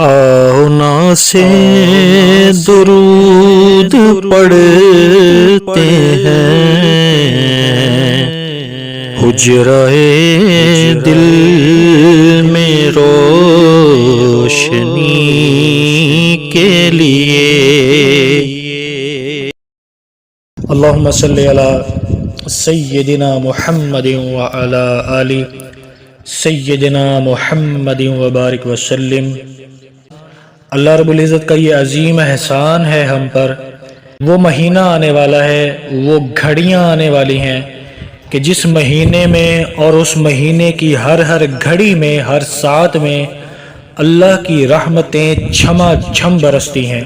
آنا سے درود پڑھتے ہیں حجرائے دل میں روشنی کے لیے۔ اللہم صلی علی سیدنا محمد وعلی آل سیدنا محمد وبارک وسلم۔ اللہ رب العزت کا یہ عظیم احسان ہے ہم پر، وہ مہینہ آنے والا ہے، وہ گھڑیاں آنے والی ہیں کہ جس مہینے میں اور اس مہینے کی ہر گھڑی میں، ہر ساعت میں اللہ کی رحمتیں چھما چھم برستی ہیں۔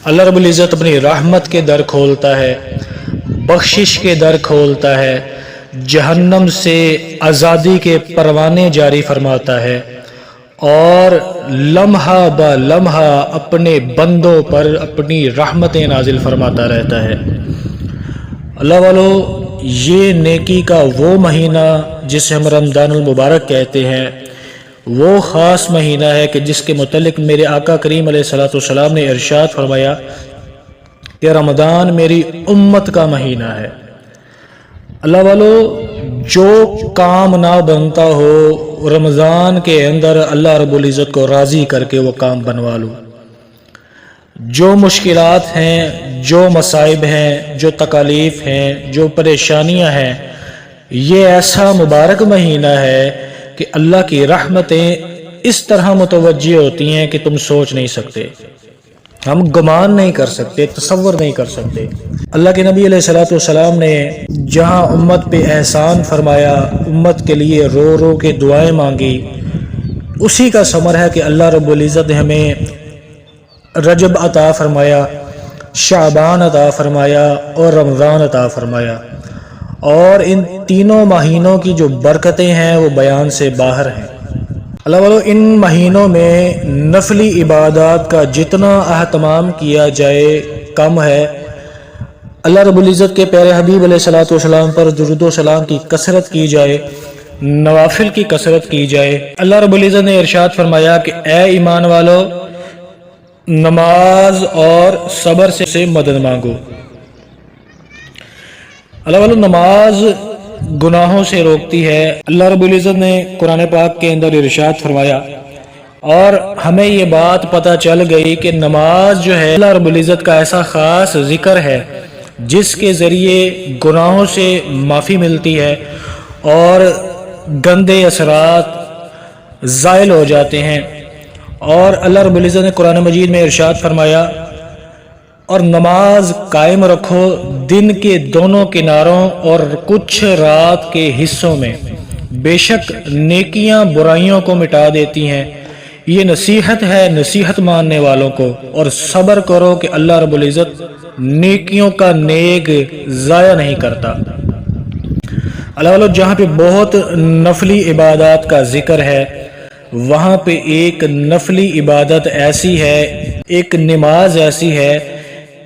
اللہ رب العزت اپنی رحمت کے در کھولتا ہے، بخشش کے در کھولتا ہے، جہنم سے آزادی کے پروانے جاری فرماتا ہے اور لمحہ با لمحہ اپنے بندوں پر اپنی رحمتیں نازل فرماتا رہتا ہے۔ اللہ والو، یہ نیکی کا وہ مہینہ جسے ہم رمضان المبارک کہتے ہیں، وہ خاص مہینہ ہے کہ جس کے متعلق میرے آقا کریم علیہ السلام نے ارشاد فرمایا کہ رمضان میری امت کا مہینہ ہے۔ اللہ والو، جو کام نہ بنتا ہو رمضان کے اندر اللہ رب العزت کو راضی کر کے وہ کام بنوا لو۔ جو مشکلات ہیں، جو مصائب ہیں، جو تکالیف ہیں، جو پریشانیاں ہیں، یہ ایسا مبارک مہینہ ہے کہ اللہ کی رحمتیں اس طرح متوجہ ہوتی ہیں کہ تم سوچ نہیں سکتے، ہم گمان نہیں کر سکتے، تصور نہیں کر سکتے۔ اللہ کے نبی علیہ السلام نے جہاں امت پہ احسان فرمایا، امت کے لیے رو رو کے دعائیں مانگی، اسی کا ثمر ہے کہ اللہ رب العزت نے ہمیں رجب عطا فرمایا، شعبان عطا فرمایا اور رمضان عطا فرمایا، اور ان تینوں مہینوں کی جو برکتیں ہیں وہ بیان سے باہر ہیں۔ اللہ والو، ان مہینوں میں نفلی عبادات کا جتنا اہتمام کیا جائے کم ہے۔ اللہ رب العزت کے پیارے حبیب علیہ السلام پر درود و سلام کی کثرت کی جائے، نوافل کی کثرت کی جائے۔ اللہ رب العزت نے ارشاد فرمایا کہ اے ایمان والو، نماز اور صبر سے مدد مانگو۔ اللہ والو، نماز گناہوں سے روکتی ہے۔ اللہ رب العزت نے قرآن پاک کے اندر ارشاد فرمایا اور ہمیں یہ بات پتہ چل گئی کہ نماز جو ہے اللہ رب العزت کا ایسا خاص ذکر ہے جس کے ذریعے گناہوں سے معافی ملتی ہے اور گندے اثرات زائل ہو جاتے ہیں۔ اور اللہ رب العزت نے قرآن مجید میں ارشاد فرمایا اور نماز قائم رکھو دن کے دونوں کناروں اور کچھ رات کے حصوں میں، بے شک نیکیاں برائیوں کو مٹا دیتی ہیں۔ یہ نصیحت ہے نصیحت ماننے والوں کو، اور صبر کرو کہ اللہ رب العزت نیکیوں کا نیک ضائع نہیں کرتا۔ اللہ والو، جہاں پہ بہت نفلی عبادات کا ذکر ہے وہاں پہ ایک نفلی عبادت ایسی ہے، ایک نماز ایسی ہے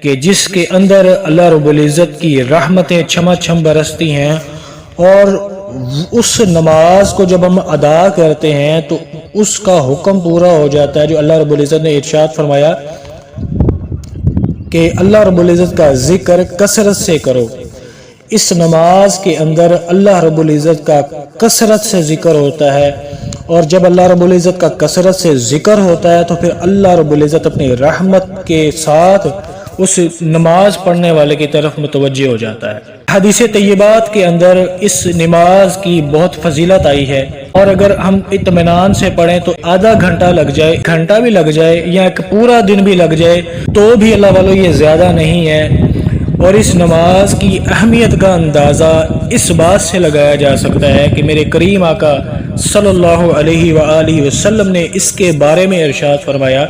کہ جس کے اندر اللہ رب العزت کی رحمتیں چھما چھم برستی ہیں، اور اس نماز کو جب ہم ادا کرتے ہیں تو اس کا حکم پورا ہو جاتا ہے جو اللہ رب العزت نے ارشاد فرمایا کہ اللہ رب العزت کا ذکر کثرت سے کرو۔ اس نماز کے اندر اللہ رب العزت کا کثرت سے ذکر ہوتا ہے، اور جب اللہ رب العزت کا کثرت سے ذکر ہوتا ہے تو پھر اللہ رب العزت اپنی رحمت کے ساتھ اس نماز پڑھنے والے کی طرف متوجہ ہو جاتا ہے۔ حدیث طیبات کے اندر اس نماز کی بہت فضیلت آئی ہے، اور اگر ہم اطمینان سے پڑھیں تو آدھا گھنٹہ لگ جائے، گھنٹہ بھی لگ جائے یا ایک پورا دن بھی لگ جائے تو بھی اللہ والو یہ زیادہ نہیں ہے۔ اور اس نماز کی اہمیت کا اندازہ اس بات سے لگایا جا سکتا ہے کہ میرے کریم آقا صلی اللہ علیہ وآلہ وسلم نے اس کے بارے میں ارشاد فرمایا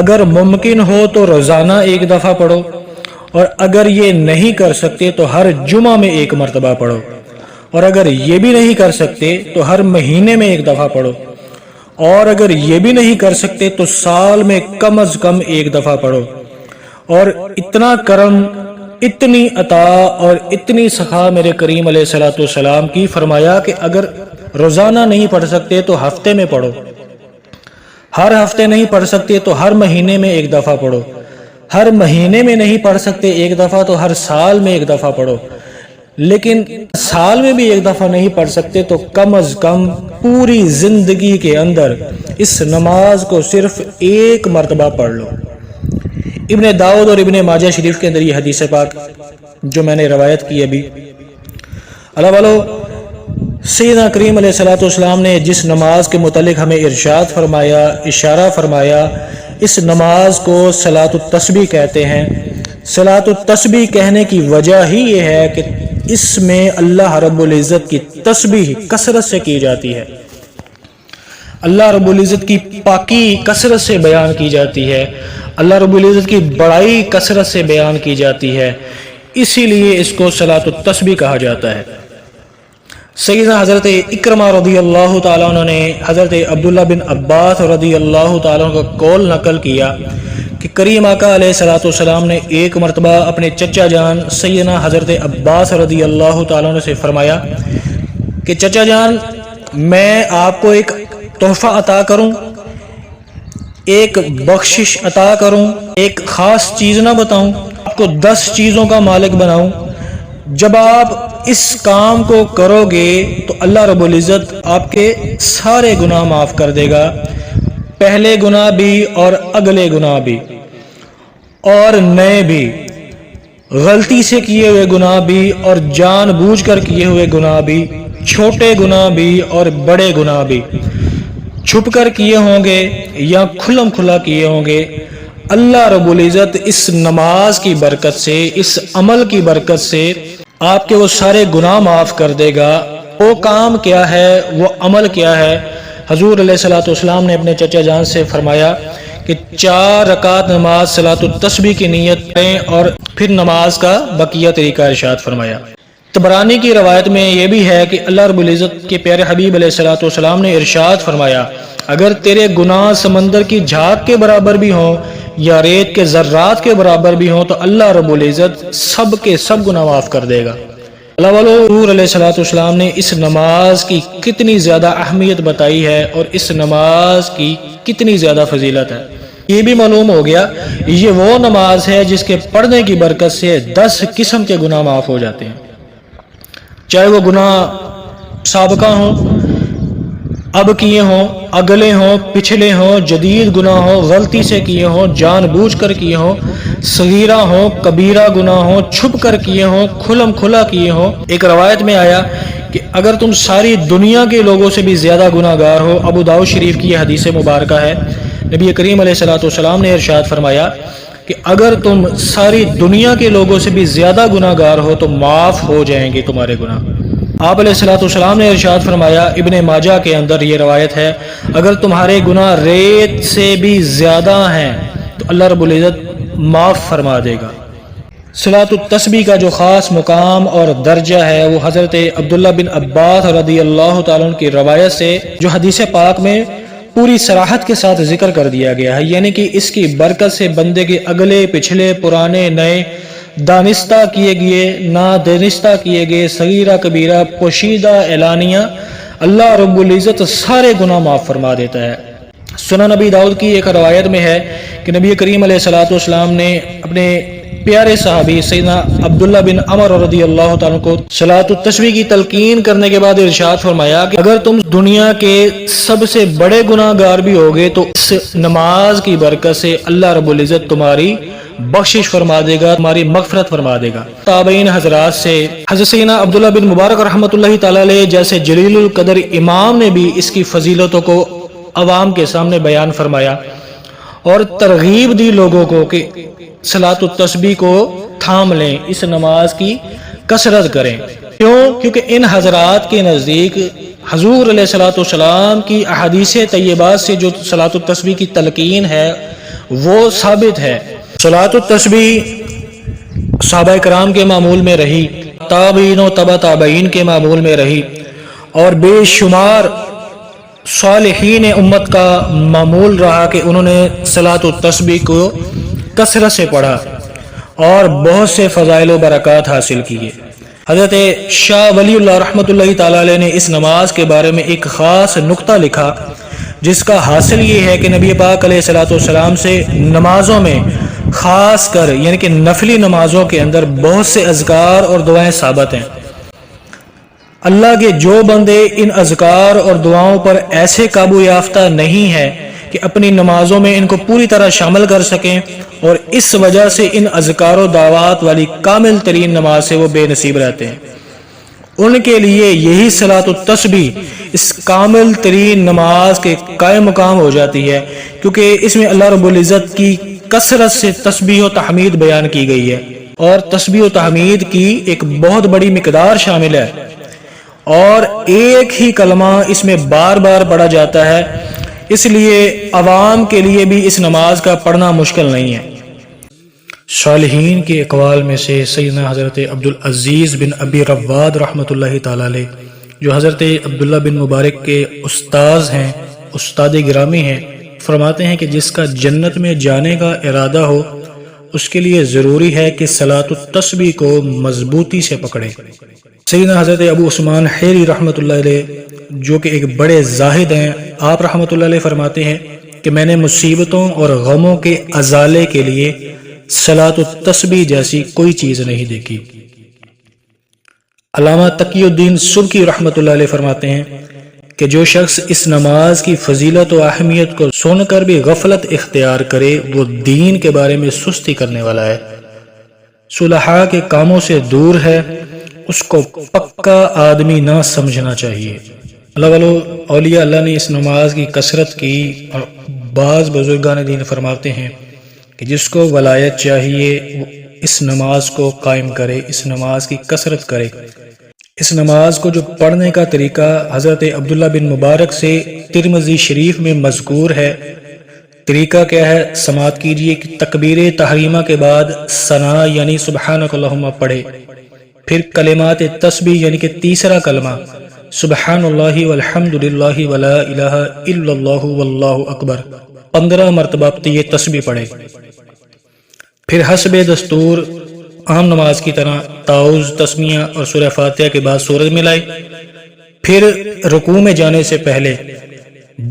اگر ممکن ہو تو روزانہ ایک دفعہ پڑھو، اور اگر یہ نہیں کر سکتے تو ہر جمعہ میں ایک مرتبہ پڑھو، اور اگر یہ بھی نہیں کر سکتے تو ہر مہینے میں ایک دفعہ پڑھو، اور اگر یہ بھی نہیں کر سکتے تو سال میں کم از کم ایک دفعہ پڑھو۔ اور اتنا کرم، اتنی عطا اور اتنی سخا میرے کریم علیہ السلام کی فرمایا کہ اگر روزانہ نہیں پڑھ سکتے تو ہفتے میں پڑھو، ہر ہفتے نہیں پڑھ سکتے تو ہر مہینے میں ایک دفعہ پڑھو، ہر مہینے میں نہیں پڑھ سکتے ایک دفعہ تو ہر سال میں ایک دفعہ پڑھو، لیکن سال میں بھی ایک دفعہ نہیں پڑھ سکتے تو کم از کم پوری زندگی کے اندر اس نماز کو صرف ایک مرتبہ پڑھ لو۔ ابن داؤد اور ابن ماجہ شریف کے اندر یہ حدیث پاک جو میں نے روایت کی ابھی، اللہ والو، سیدنا کریم علیہ الصلوۃ والسلام نے جس نماز کے متعلق ہمیں ارشاد فرمایا، اشارہ فرمایا، اس نماز کو صلاۃ التسبیح کہتے ہیں۔ صلاۃ التسبیح کہنے کی وجہ ہی یہ ہے کہ اس میں اللہ رب العزت کی تسبیح کثرت سے کی جاتی ہے، اللہ رب العزت کی پاکی کثرت سے بیان کی جاتی ہے، اللہ رب العزت کی بڑائی کثرت سے بیان کی جاتی ہے، اسی لیے اس کو صلاۃ التسبیح کہا جاتا ہے۔ سیدنا حضرت اکرمہ رضی اللہ تعالیٰ عنہ نے حضرت عبداللہ بن عباس رضی اللہ تعالیٰ عنہ کا قول نقل کیا کہ کریم آقا علیہ الصلوۃ والسلام نے ایک مرتبہ اپنے چچا جان سیدنا حضرت عباس رضی اللہ تعالیٰ عنہ سے فرمایا کہ چچا جان، میں آپ کو ایک تحفہ عطا کروں، ایک بخشش عطا کروں، ایک خاص چیز نہ بتاؤں، آپ کو 10 چیزوں کا مالک بناؤں، جب آپ اس کام کو کرو گے تو اللہ رب العزت آپ کے سارے گناہ معاف کر دے گا، پہلے گناہ بھی اور اگلے گناہ بھی اور نئے بھی، غلطی سے کیے ہوئے گناہ بھی اور جان بوجھ کر کیے ہوئے گناہ بھی، چھوٹے گناہ بھی اور بڑے گناہ بھی، چھپ کر کیے ہوں گے یا کھلم کھلا کیے ہوں گے، اللہ رب العزت اس نماز کی برکت سے، اس عمل کی برکت سے آپ کے وہ سارے گناہ معاف کر دے گا۔ وہ کام کیا ہے، وہ عمل کیا ہے؟ حضور علیہ الصلوۃ والسلام نے اپنے چچا جان سے فرمایا کہ 4 رکعت نماز صلاۃ التسبیح کی نیت کریں اور پھر نماز کا بقیہ طریقہ ارشاد فرمایا۔ طبرانی کی روایت میں یہ بھی ہے کہ اللہ رب العزت کے پیارے حبیب علیہ الصلوۃ والسلام نے ارشاد فرمایا، اگر تیرے گناہ سمندر کی جھاگ کے برابر بھی ہوں یا ریت کے ذرات کے برابر بھی ہوں تو اللہ رب العزت سب کے سب گناہ معاف کر دے گا۔ اللہ والو، حضور علیہ الصلوۃ والسلام نے اس نماز کی کتنی زیادہ اہمیت بتائی ہے اور اس نماز کی کتنی زیادہ فضیلت ہے، یہ بھی معلوم ہو گیا۔ یہ وہ نماز ہے جس کے پڑھنے کی برکت سے 10 قسم کے گناہ معاف ہو جاتے ہیں، چاہے وہ گناہ سابقہ ہوں، اب کیے ہوں، اگلے ہوں، پچھلے ہوں، جدید گناہ ہوں، غلطی سے کیے ہوں، جان بوجھ کر کیے ہوں، صغیرہ ہوں، کبیرہ گناہ ہوں، چھپ کر کیے ہوں، کھلم کھلا کیے ہوں۔ ایک روایت میں آیا کہ اگر تم ساری دنیا کے لوگوں سے بھی زیادہ گناہ گار ہو، ابو داؤد شریف کی یہ حدیث مبارکہ ہے، نبی کریم علیہ الصلوۃ والسلام نے ارشاد فرمایا کہ اگر تم ساری دنیا کے لوگوں سے بھی زیادہ گناہ گار ہو تو معاف ہو جائیں گے تمہارے گناہ۔ آپ علیہ الصلوۃ والسلام نے ارشاد فرمایا، ابن ماجہ کے اندر یہ روایت ہے، اگر تمہارے گناہ ریت سے بھی زیادہ ہیں تو اللہ رب العزت معاف فرما دے گا۔ صلاۃ التسبیح کا جو خاص مقام اور درجہ ہے وہ حضرت عبداللہ بن عباس رضی اللہ تعالیٰ عنہ کی روایت سے جو حدیث پاک میں پوری صراحت کے ساتھ ذکر کر دیا گیا ہے، یعنی کہ اس کی برکت سے بندے کے اگلے پچھلے پرانے نئے، دانستہ کیے گئے نادانستہ کیے گئے، صغیرہ کبیرہ پوشیدہ اعلانیہ، اللہ رب العزت سارے گناہ معاف فرما دیتا ہے۔ سنن نبی داؤد کی ایک روایت میں ہے کہ نبی کریم علیہ الصلوۃ والسلام نے اپنے پیارے صحابی سیدنا عبداللہ بن عمر رضی اللہ تعالیٰ کو صلاۃ التسبیح کی تلقین کرنے کے بعد ارشاد فرمایا کہ اگر تم دنیا کے سب سے بڑے گناہ گار بھی ہوگے تو اس نماز کی برکت سے اللہ رب العزت تمہاری بخشش فرما دے گا، تمہاری مغفرت فرما دے گا۔ تابعین حضرات سے حضرت سیدنا عبداللہ بن مبارک رحمۃ اللہ تعالیٰ علیہ جیسے جلیل القدر امام نے بھی اس کی فضیلتوں کو عوام کے سامنے بیان فرمایا اور ترغیب دی لوگوں کو کہ صلاۃ التسبیح کو تھام لیں، اس نماز کی کثرت کریں۔ کیونکہ ان حضرات کے نزدیک حضور علیہ الصلوۃ والسلام کی احادیث طیبات سے جو صلاۃ التسبیح کی تلقین ہے وہ ثابت ہے۔ صلاۃ التسبیح صحابہ کرام کے معمول میں رہی، تابعین و تبع تابعین کے معمول میں رہی اور بے شمار صالحین امت کا معمول رہا کہ انہوں نے صلاۃ التسبیح کو کثرت سے پڑھا اور بہت سے فضائل و برکات حاصل کیے۔ حضرت شاہ ولی اللہ رحمۃ اللہ تعالی علیہ نے اس نماز کے بارے میں ایک خاص نقطہ لکھا جس کا حاصل یہ ہے کہ نبی پاک علیہ الصلوۃ والسلام سے نمازوں میں خاص کر یعنی کہ نفلی نمازوں کے اندر بہت سے اذکار اور دعائیں ثابت ہیں۔ اللہ کے جو بندے ان اذکار اور دعاؤں پر ایسے قابو یافتہ نہیں ہیں کہ اپنی نمازوں میں ان کو پوری طرح شامل کر سکیں اور اس وجہ سے ان اذکار و دعوات والی کامل ترین نماز سے وہ بے نصیب رہتے ہیں، ان کے لیے یہی صلاۃ التسبیح اس کامل ترین نماز کے قائم مقام ہو جاتی ہے، کیونکہ اس میں اللہ رب العزت کی کثرت سے تسبیح و تحمید بیان کی گئی ہے، اور تسبیح و تحمید کی ایک بہت بڑی مقدار شامل ہے، اور ایک ہی کلمہ اس میں بار بار پڑھا جاتا ہے، اس لیے عوام کے لیے بھی اس نماز کا پڑھنا مشکل نہیں ہے۔ صالحین کے اقوال میں سے سیدنا حضرت عبدالعزیز بن ابی رواد رحمۃ اللہ تعالی علیہ، جو حضرت عبداللہ بن مبارک کے استاذ ہیں، استاد گرامی ہیں، فرماتے ہیں کہ جس کا جنت میں جانے کا ارادہ ہو اس کے لیے ضروری ہے کہ صلاۃ التسبیح کو مضبوطی سے پکڑے۔ سیدنا حضرت ابو عثمان حیری رحمۃ اللہ علیہ، جو کہ ایک بڑے زاہد ہیں، آپ رحمۃ اللہ علیہ فرماتے ہیں کہ میں نے مصیبتوں اور غموں کے ازالے کے لیے صلاۃ التسبیح جیسی کوئی چیز نہیں دیکھی۔ علامہ تقی الدین سبکی رحمۃ اللہ علیہ فرماتے ہیں کہ جو شخص اس نماز کی فضیلت و اہمیت کو سن کر بھی غفلت اختیار کرے وہ دین کے بارے میں سستی کرنے والا ہے، صلحاء کے کاموں سے دور ہے، اس کو پکا آدمی نہ سمجھنا چاہیے۔ اللہ والو اولیاء اللہ نے اس نماز کی کثرت کی، اور بعض بزرگان دین فرماتے ہیں کہ جس کو ولایت چاہیے وہ اس نماز کو قائم کرے، اس نماز کی کثرت کرے۔ اس نماز کو جو پڑھنے کا طریقہ حضرت عبداللہ بن مبارک سے ترمذی شریف میں مذکور ہے۔ طریقہ کیا ہے؟ سماعت کیجئے کہ تکبیر تحریمہ کے بعد ثنا یعنی سبحانک اللہم پڑھے، پھر کلمات تسبیح یعنی کہ تیسرا کلمہ سبحان اللہ والحمد للہ ولا الہ الا اللہ واللہ اکبر 15 مرتبہ یہ تسبیح پڑھے، پھر حسب دستور عام نماز کی طرح تعوذ، تسمیہ اور سورہ فاتحہ کے بعد سورج ملائے، پھر رکوع میں جانے سے پہلے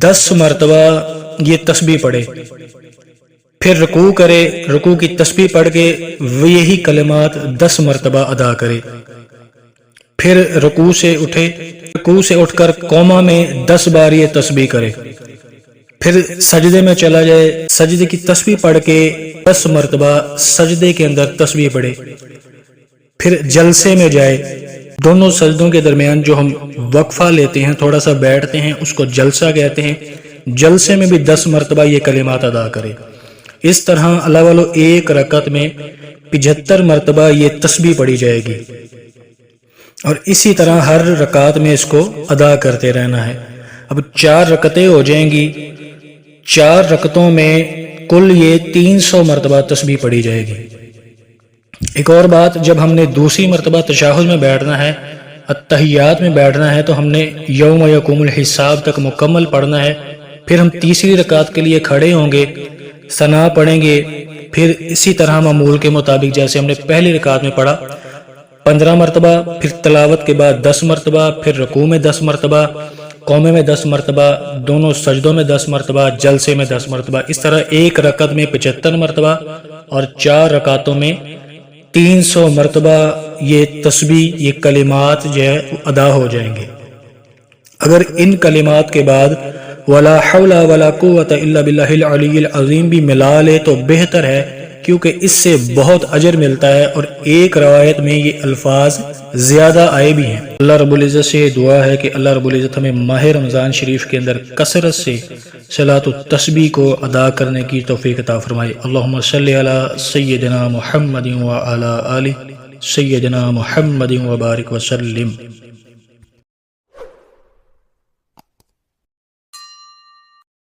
10 مرتبہ یہ تسبیح پڑھے، پھر رکوع کرے، رکوع کی تسبیح پڑھ کے یہی کلمات 10 مرتبہ ادا کرے، پھر رکوع سے اٹھے، رکوع سے اٹھ کر قوما میں 10 بار یہ تسبیح کرے، پھر سجدے میں چلا جائے، سجدے کی تسبیح پڑھ کے 10 مرتبہ سجدے کے اندر تسبیح پڑھے، پھر جلسے میں جائے، دونوں سجدوں کے درمیان جو ہم وقفہ لیتے ہیں، تھوڑا سا بیٹھتے ہیں، اس کو جلسہ کہتے ہیں، جلسے میں بھی 10 مرتبہ یہ کلمات ادا کرے۔ اس طرح اللہ والو ایک رکعت میں 75 مرتبہ یہ تسبیح پڑھی جائے گی، اور اسی طرح ہر رکعت میں اس کو ادا کرتے رہنا ہے۔ اب 4 رکعتیں ہو جائیں گی، 4 رکعتوں میں کل یہ 300 مرتبہ تسبیح پڑھی جائے گی۔ ایک اور بات، جب ہم نے دوسری مرتبہ تشہد میں بیٹھنا ہے، اتحیات میں بیٹھنا ہے، تو ہم نے یوم یقوم الحساب تک مکمل پڑھنا ہے، پھر ہم تیسری رکعت کے لیے کھڑے ہوں گے، ثنا پڑھیں گے، پھر اسی طرح معمول کے مطابق جیسے ہم نے پہلی رکعت میں پڑھا 15 مرتبہ، پھر تلاوت کے بعد 10 مرتبہ، پھر رکوع میں 10 مرتبہ، قومے میں 10 مرتبہ، دونوں سجدوں میں 10 مرتبہ، جلسے میں 10 مرتبہ، اس طرح ایک رکعت میں 75 مرتبہ اور 4 رکعتوں میں 300 مرتبہ یہ تسبیح، یہ کلمات جو ہے ادا ہو جائیں گے۔ اگر ان کلمات کے بعد ولا حول ولا قوت الا باللہ العلی العظیم بھی ملا لے تو بہتر ہے، کیونکہ اس سے بہت اجر ملتا ہے، اور ایک روایت میں یہ الفاظ زیادہ آئے بھی ہیں۔ اللہ رب العزت سے دعا ہے کہ اللہ رب العزت ہمیں ماہ رمضان شریف کے اندر کثرت سے صلاۃ التسبیح کو ادا کرنے کی توفیق عطا فرمائے۔ اللہم صلی علی سیدنا محمد وعلی آلہ سیدنا محمد وبارک وسلم۔